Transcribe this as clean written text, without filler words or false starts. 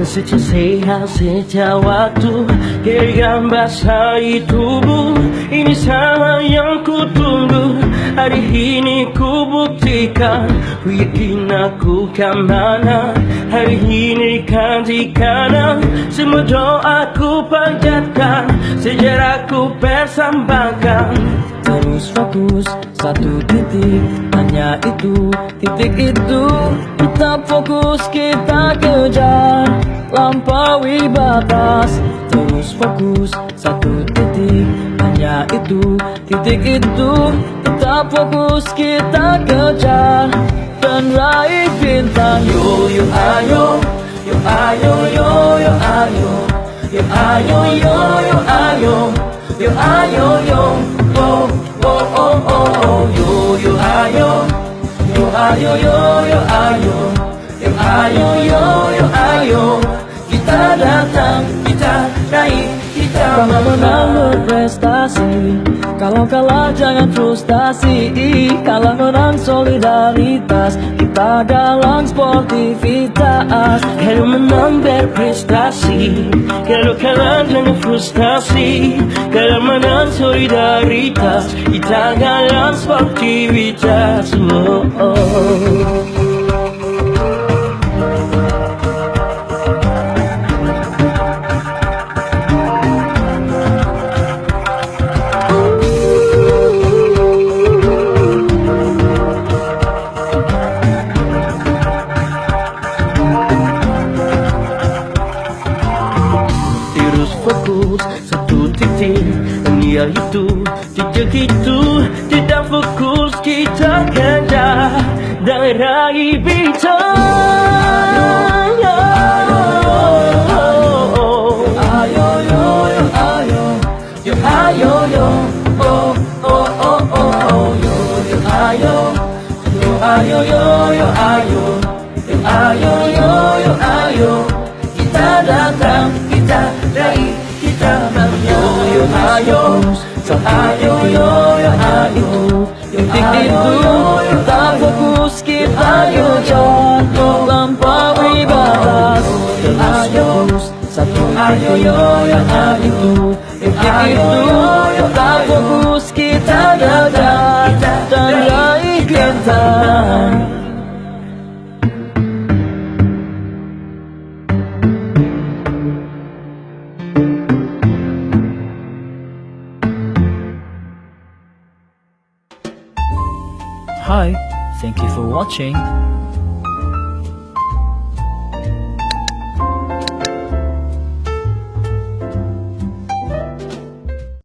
Sejak sehat, sejak waktu Geram basahi tubuh. Ini sama yang ku tunggu. Hari ini ku buktikan, ku yakin aku kan mana. Hari ini kan di kanan. Semua doaku panjatkan, sejarahku persembahkan. Terus fokus, satu titik, hanya itu, titik itu. Kita fokus, kita kejar, lampaui batas. Terus fokus, satu titik, hanya itu, titik itu. Kita fokus, kita kejar, dan raih bintang. Yo yo ayo, yo ayo yo yo ayo, yo ayo yo yo ayo, yo ayo yo. Oh oh oh oh oh, yo yo ayo, yo ayo yo yo ayo, yo ayo yo yo ayo. Kita datang, kita raih, kita Kalau menang berprestasi, kalau kalah jangan frustasi. Kalau menang solidaritas, kita dalam sportivitas. Kalau menang berprestasi, kalau kalah jangan frustasi. Kalau menang solidaritas, kita dalam sportivitas. Oh, oh. Fokus, satu titik, hanya itu, titik itu. Tidak fokus, kita kejar dan raih bintang. Ayo yo yo ayo, Yo ayo yo, oh oh oh oh oh, yo yo ayo, yo ayo yo yo ayo, yo ayo yo yo ayo. Kita datang, kita raih, kita yo yo ayo, so ayo yo yo ayo, titik itu. Kita fokus, kita kejar, lampaui batas. Terus fokus, satu ayo yo yo ayo, titik itu. Kita fokus, kita datang, dan raih bintang. Hi, thank you for watching.